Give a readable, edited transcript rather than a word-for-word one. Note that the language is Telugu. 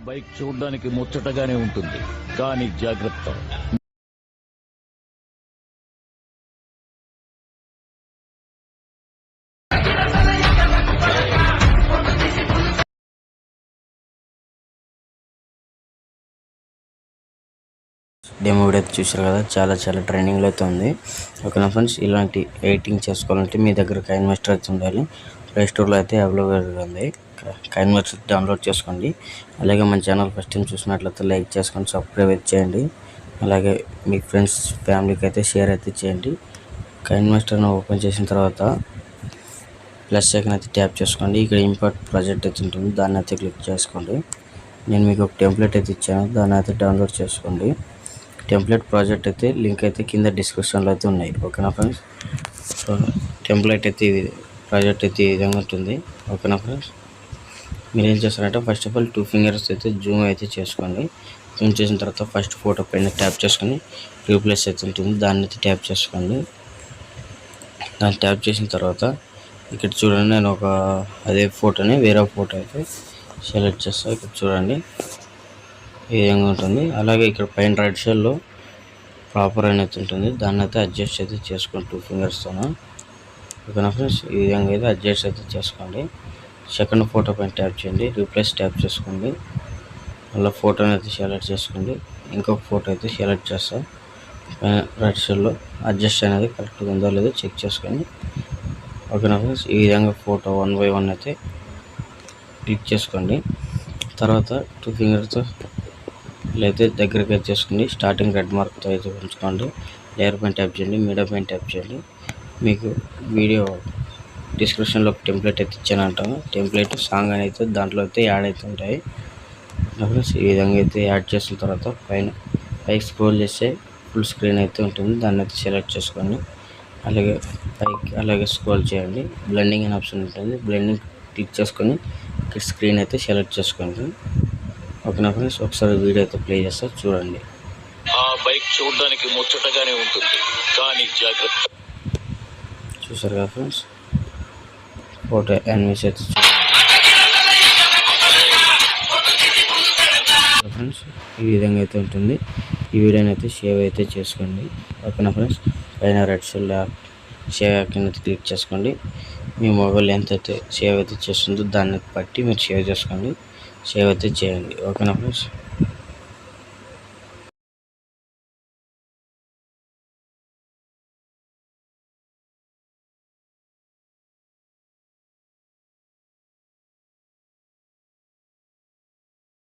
బైక్ చూడడానికి ముచ్చటగానే ఉంటుంది, కానీ జాగ్రత్త. డెమో వీడియో అయితే చూసారు కదా, చాలా ట్రెండింగ్లో అయితే ఉంది. ఓకేనా ఫ్రెండ్స్, ఇలాంటి ఎడిటింగ్ చేసుకోవాలంటే మీ దగ్గర కైన్ మాస్టర్ అయితే ఉండాలి. ప్లే స్టోర్లో అయితే అవైలబుల్గా ఉంది. కైన్ మాస్టర్ డౌన్లోడ్ చేసుకోండి. అలాగే మన ఛానల్ ఫస్ట్ టైం చూసినట్లయితే లైక్ చేసుకొని సబ్స్క్రైబ్ అయితే చేయండి. అలాగే మీ ఫ్రెండ్స్ ఫ్యామిలీకి అయితే షేర్ అయితే చేయండి. కైన్ మాస్టర్ని ఓపెన్ చేసిన తర్వాత ప్లస్ ఐకాన్ అయితే ట్యాప్ చేసుకోండి. ఇక్కడ ఇంపోర్ట్ ప్రాజెక్ట్ అయితే ఉంటుంది, దాన్ని అయితే క్లిక్ చేసుకోండి. నేను మీకు ఒక టెంప్లెట్ అయితే ఇచ్చాను, దాన్ని అయితే డౌన్లోడ్ చేసుకోండి. టెంప్లెట్ ప్రాజెక్ట్ అయితే లింక్ అయితే కింద డిస్క్రిప్షన్లో అయితే ఉన్నాయి. ఓకేనా ఫ్రెండ్స్, టెంప్లెట్ అయితే ఇది ప్రాజెక్ట్ అయితే ఈ విధంగా ఉంటుంది. ఓకేనా ఫ్రెండ్స్, మీరు ఏం చేస్తారంటే ఫస్ట్ ఆఫ్ ఆల్ 2 ఫింగర్స్ అయితే జూమ్ అయితే చేసుకోండి. జూమ్ చేసిన తర్వాత ఫస్ట్ ఫోటో పైన ట్యాప్ చేసుకొని రీప్లేస్ అయితే ఉంటుంది, దాన్ని అయితే ట్యాప్ చేసుకోండి. దాన్ని ట్యాప్ చేసిన తర్వాత ఇక్కడ చూడండి, నేను ఒక అదే ఫోటోని వేరే ఫోటో అయితే సెలెక్ట్ చేస్తాను. ఇక్కడ చూడండి ఈ విధంగా ఉంటుంది. అలాగే ఇక్కడ పైన రైట్ సైడ్లో ప్రాపర్ అనేది ఉంటుంది, దాన్ని అయితే అడ్జస్ట్ అయితే చేసుకోండి 2 ఫింగర్స్తోన. ఓకేనా ఫ్రెండ్స్, ఈ విధంగా అయితే అడ్జస్ట్ అయితే చేసుకోండి. సెకండ్ ఫోటో పైన ట్యాప్ చేయండి, రీప్లేస్ ట్యాప్ చేసుకోండి. మళ్ళీ ఫోటోని అయితే సెలెక్ట్ చేసుకోండి. ఇంకొక ఫోటో అయితే సెలెక్ట్ చేస్తాం. రైట్ సైడ్లో అడ్జస్ట్ అనేది కరెక్ట్గా ఉందో లేదో చెక్ చేసుకోండి. ఓకేనా ఫ్రెండ్స్, ఈ విధంగా ఫోటో 1 by 1 అయితే క్లిక్ చేసుకోండి. తర్వాత 2 ఫింగర్తో ఇలా అయితే దగ్గరికి అయితే చేసుకోండి. స్టార్టింగ్ రెడ్ మార్క్తో అయితే ఉంచుకోండి. లేయర్ పైన ట్యాప్ చేయండి, మీడియా పైన ట్యాప్ చేయండి. మీకు వీడియో డిస్క్రిప్షన్లో ఒక టెంప్లెట్ అయితే ఇచ్చానంటాను. టెంప్లెట్ సాంగ్ అయితే దాంట్లో అయితే యాడ్ అయితే ఉంటాయి. ఈ విధంగా అయితే యాడ్ చేసిన తర్వాత పైకి స్క్రోల్ చేస్తే ఫుల్ స్క్రీన్ అయితే ఉంటుంది, దాన్ని అయితే సెలెక్ట్ చేసుకోండి. అలాగే స్క్రోల్ చేయండి. బ్లెండింగ్ అనే ఆప్షన్ ఉంటుంది, బ్లెండింగ్ క్లిక్ చేసుకొని స్క్రీన్ అయితే సెలెక్ట్ చేసుకోండి. ఓకేనా ఫ్రెండ్స్, ఒకసారి వీడియో అయితే ప్లే చేస్తా చూడండి. ఆ బైక్ చూడడానికి ముచ్చటగానే ఉంటుంది, కానీ జాగ్రత్త. చూసారు కదా ఫ్రెండ్స్, ఫోటో యానిమేషన్ అయితే ఫ్రెండ్స్, ఈ విధంగా అయితే ఉంటుంది. ఈ వీడియోని అయితే సేవ్ అయితే చేసుకోండి. ఓకేనా ఫ్రెండ్స్, పైన రెడ్ సైడ్లో సేవ్ ఐకాన్ అయితే క్లిక్ చేసుకోండి. మీ మొబైల్ ఎంత అయితే సేవ్ అయితే చేస్తుందో దాన్ని బట్టి మీరు సేవ్ చేసుకోండి, సేవ్ అయితే చేయండి. ఓకేనా ఫ్రెండ్స్.